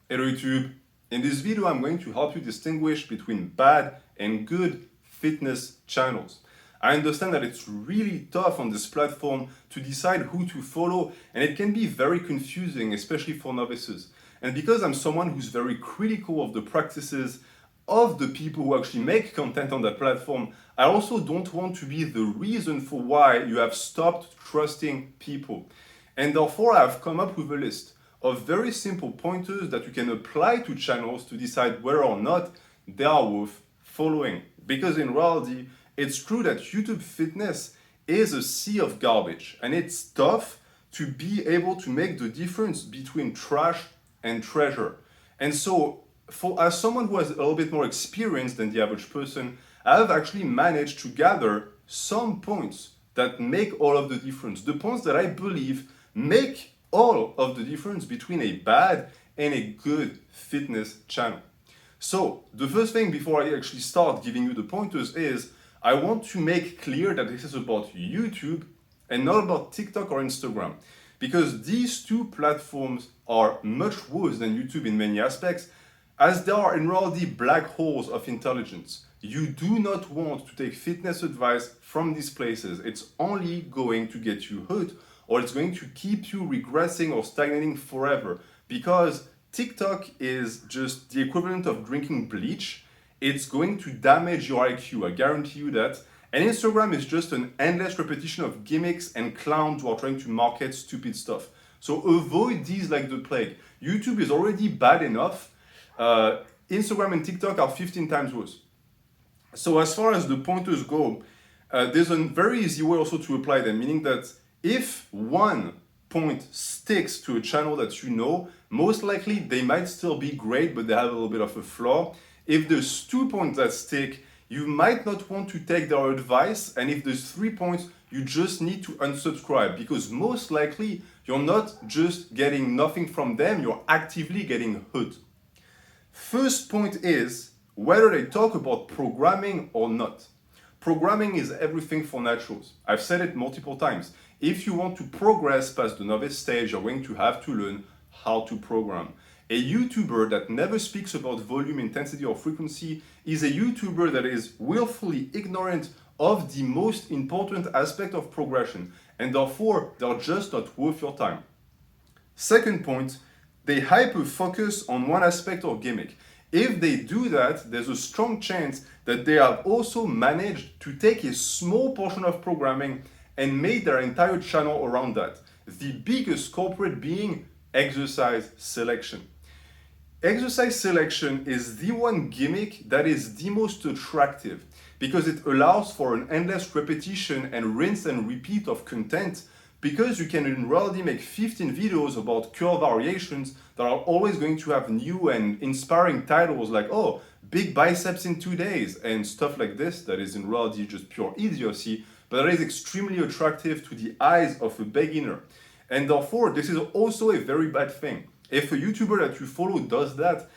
Hello YouTube. In this video, I'm going to help you distinguish between bad and good fitness channels. I understand that it's really tough on this platform to decide who to follow, and it can be very confusing, especially for novices. And because I'm someone who's very critical of the practices of the people who actually make content on that platform, I also don't want to be the reason for why you have stopped trusting people. And therefore, I've come up with a list of very simple pointers that you can apply to channels to decide whether or not they are worth following. Because in reality, it's true that YouTube fitness is a sea of garbage, and it's tough to be able to make the difference between trash and treasure. And so, as someone who has a little bit more experience than the average person, I've actually managed to gather some points that make all of the difference. The points that I believe make all of the difference between a bad and a good fitness channel. So the first thing before I actually start giving you the pointers is I want to make clear that this is about YouTube and not about TikTok or Instagram, because these two platforms are much worse than YouTube in many aspects, as they are in reality black holes of intelligence. You do not want to take fitness advice from these places. It's only going to get you hooked, or it's going to keep you regressing or stagnating forever, because TikTok is just the equivalent of drinking bleach. It's going to damage your IQ, I guarantee you that. And Instagram is just an endless repetition of gimmicks and clowns who are trying to market stupid stuff. So avoid these like the plague. YouTube is already bad enough. Instagram and TikTok are 15 times worse. So as far as the pointers go, there's a very easy way also to apply them, meaning that if one point sticks to a channel that you know, most likely they might still be great, but they have a little bit of a flaw. If there's 2 points that stick, you might not want to take their advice. And if there's 3 points, you just need to unsubscribe, because most likely you're not just getting nothing from them, you're actively getting hooked. First point is whether they talk about programming or not. Programming is everything for naturals. I've said it multiple times. If you want to progress past the novice stage, you're going to have to learn how to program. A YouTuber that never speaks about volume, intensity, or frequency is a YouTuber that is willfully ignorant of the most important aspect of progression, and therefore they're just not worth your time. Second point, they hyper focus on one aspect or gimmick. If they do that, there's a strong chance that they have also managed to take a small portion of programming and made their entire channel around that. The biggest culprit being exercise selection. Exercise selection is the one gimmick that is the most attractive, because it allows for an endless repetition and rinse and repeat of content, because you can in reality make 15 videos about curl variations that are always going to have new and inspiring titles like, oh, big biceps in 2 days, and stuff like this that is in reality just pure idiocy, but that is extremely attractive to the eyes of a beginner. And therefore, this is also a very bad thing. If a YouTuber that you follow does that,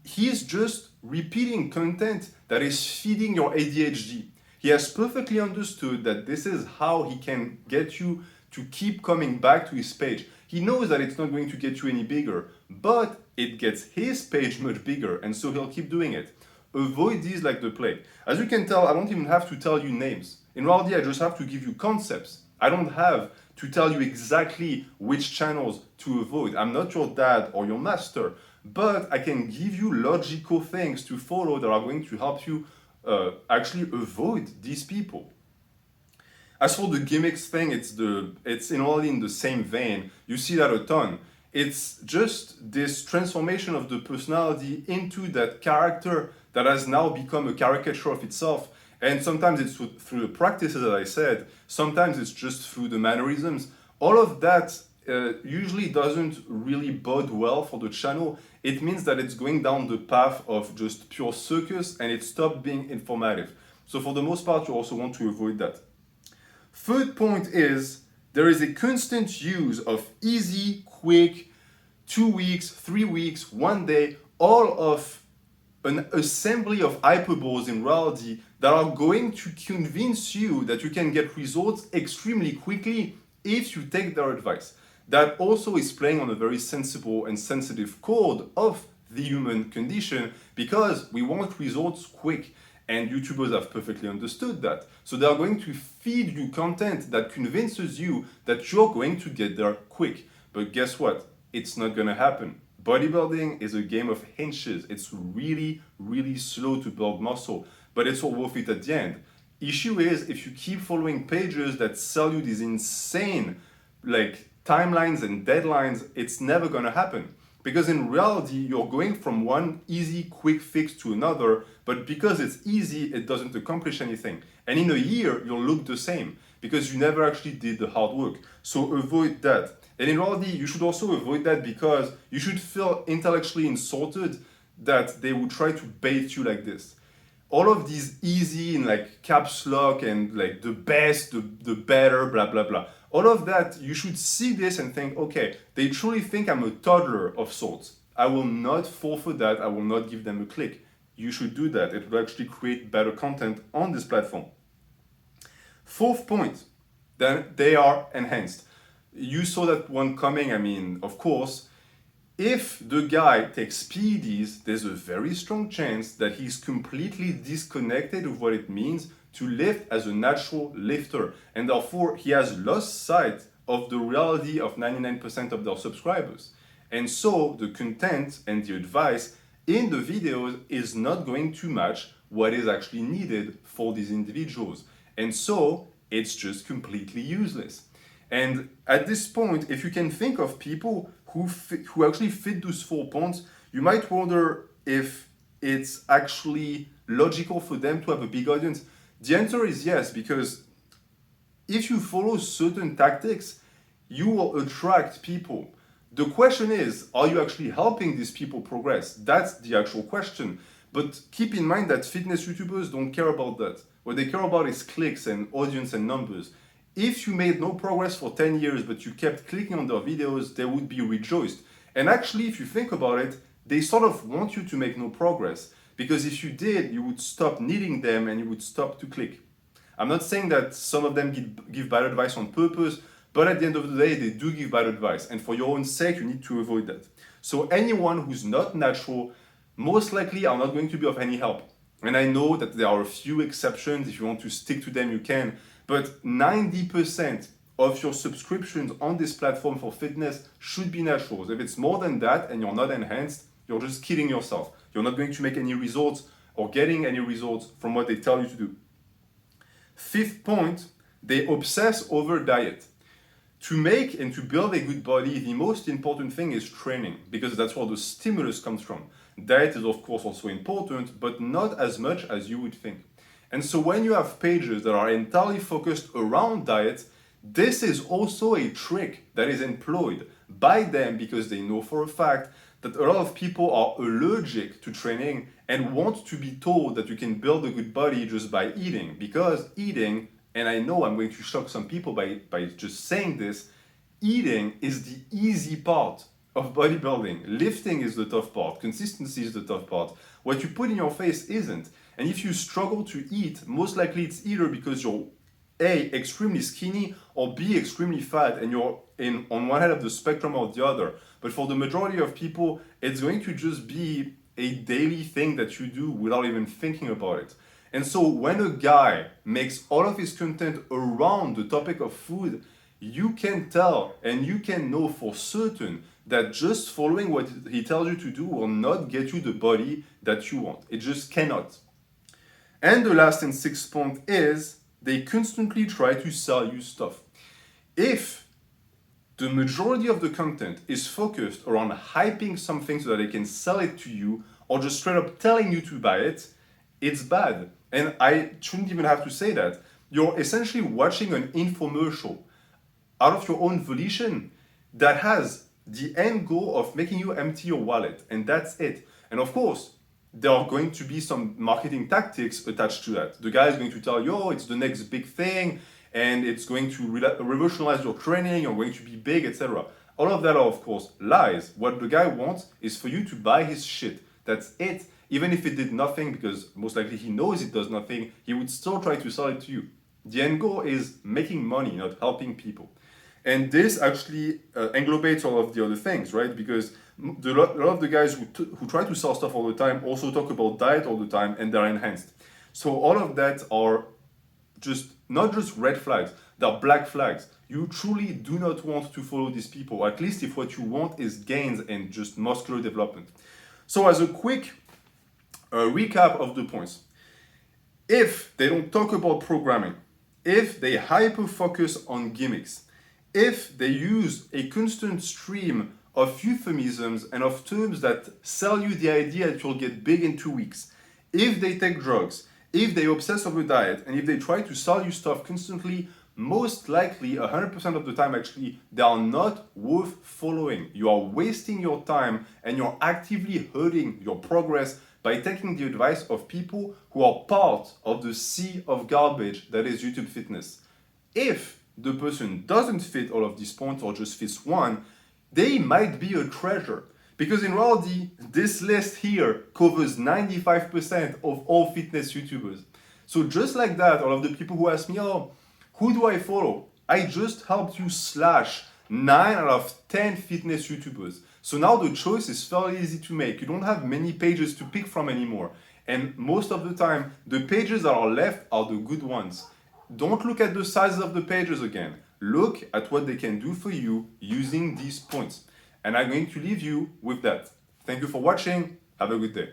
he's just repeating content that is feeding your ADHD. He has perfectly understood that this is how he can get you to keep coming back to his page. He knows that it's not going to get you any bigger, but it gets his page much bigger, and so he'll keep doing it. Avoid these like the plague. As you can tell, I don't even have to tell you names. In reality, I just have to give you concepts. I don't have to tell you exactly which channels to avoid. I'm not your dad or your master, but I can give you logical things to follow that are going to help you actually avoid these people. As for the gimmicks thing, it's in reality in the same vein. You see that a ton. It's just this transformation of the personality into that character that has now become a caricature of itself. And sometimes it's through the practices that I said, sometimes it's just through the mannerisms. All of that usually doesn't really bode well for the channel. It means that it's going down the path of just pure circus, and it stopped being informative. So for the most part, you also want to avoid that. Third point is there is a constant use of easy, quick, 2 weeks, 3 weeks, 1 day, all of an assembly of hyperboles in reality that are going to convince you that you can get results extremely quickly if you take their advice. That also is playing on a very sensible and sensitive chord of the human condition because we want results quick. And YouTubers have perfectly understood that. So they are going to feed you content that convinces you that you're going to get there quick. But guess what? It's not gonna happen. Bodybuilding is a game of inches. It's really, really slow to build muscle, but it's all worth it at the end. Issue is if you keep following pages that sell you these insane like timelines and deadlines, it's never gonna happen. Because in reality, you're going from one easy, quick fix to another, but because it's easy, it doesn't accomplish anything. And in a year, you'll look the same because you never actually did the hard work. So avoid that. And in reality, you should also avoid that because you should feel intellectually insulted that they would try to bait you like this. All of these easy and like caps lock and like the best, the better, blah, blah, blah. All of that, you should see this and think, okay, they truly think I'm a toddler of sorts. I will not fall for that. I will not give them a click. You should do that. It will actually create better content on this platform. Fourth point, then they are enhanced. You saw that one coming. I mean, of course, if the guy takes PEDs, there's a very strong chance that he's completely disconnected with what it means to lift as a natural lifter. And therefore, he has lost sight of the reality of 99% of their subscribers. And so the content and the advice in the videos is not going to match what is actually needed for these individuals. And so it's just completely useless. And at this point, if you can think of people who actually fit those 4 points, you might wonder if it's actually logical for them to have a big audience. The answer is yes, because if you follow certain tactics, you will attract people. The question is, are you actually helping these people progress? That's the actual question. But keep in mind that fitness YouTubers don't care about that. What they care about is clicks and audience and numbers. If you made no progress for 10 years, but you kept clicking on their videos, they would be rejoiced. And actually, if you think about it, they sort of want you to make no progress. Because if you did, you would stop needing them and you would stop to click. I'm not saying that some of them give bad advice on purpose, but at the end of the day, they do give bad advice. And for your own sake, you need to avoid that. So anyone who's not natural, most likely are not going to be of any help. And I know that there are a few exceptions. If you want to stick to them, you can. But 90% of your subscriptions on this platform for fitness should be naturals. If it's more than that and you're not enhanced, you're just kidding yourself. You're not going to make any results or getting any results from what they tell you to do. Fifth point, they obsess over diet. To make and to build a good body, the most important thing is training because that's where the stimulus comes from. Diet is of course also important, but not as much as you would think. And so when you have pages that are entirely focused around diet, this is also a trick that is employed by them because they know for a fact that a lot of people are allergic to training and want to be told that you can build a good body just by eating. Because eating, and I know I'm going to shock some people by just saying this, eating is the easy part of bodybuilding. Lifting is the tough part. Consistency is the tough part. What you put in your face isn't. And if you struggle to eat, most likely it's either because you're A, extremely skinny, or B, extremely fat, and you're on one end of the spectrum or the other. But for the majority of people, it's going to just be a daily thing that you do without even thinking about it. And so when a guy makes all of his content around the topic of food, you can tell and you can know for certain that just following what he tells you to do will not get you the body that you want. It just cannot. And the last and sixth point is they constantly try to sell you stuff. If the majority of the content is focused around hyping something so that they can sell it to you or just straight up telling you to buy it, it's bad. And I shouldn't even have to say that. You're essentially watching an infomercial out of your own volition that has the end goal of making you empty your wallet, and that's it. And of course, there are going to be some marketing tactics attached to that. The guy is going to tell you, oh, it's the next big thing, and it's going to revolutionize your training, you're going to be big, etc. All of that are, of course, lies. What the guy wants is for you to buy his shit. That's it. Even if it did nothing, because most likely he knows it does nothing, he would still try to sell it to you. The end goal is making money, not helping people. And this actually englobates all of the other things, right? Because A lot of the guys who try to sell stuff all the time also talk about diet all the time, and they're enhanced. So all of that are just not just red flags, they're black flags. You truly do not want to follow these people, at least if what you want is gains and just muscular development. So as a quick recap of the points, if they don't talk about programming, if they hyper focus on gimmicks, if they use a constant stream of euphemisms and of terms that sell you the idea that you'll get big in 2 weeks, if they take drugs, if they obsess over diet, and if they try to sell you stuff constantly, most likely 100% of the time actually they are not worth following. You are wasting your time and you're actively hurting your progress by taking the advice of people who are part of the sea of garbage that is YouTube fitness. If the person doesn't fit all of these points or just fits one, they might be a treasure. Because in reality, this list here covers 95% of all fitness YouTubers. So just like that, all of the people who ask me, oh, who do I follow? I just helped you slash 9 out of 10 fitness YouTubers. So now the choice is fairly easy to make. You don't have many pages to pick from anymore. And most of the time, the pages that are left are the good ones. Don't look at the size of the pages again. Look at what they can do for you using these points. And I'm going to leave you with that. Thank you for watching. Have a good day.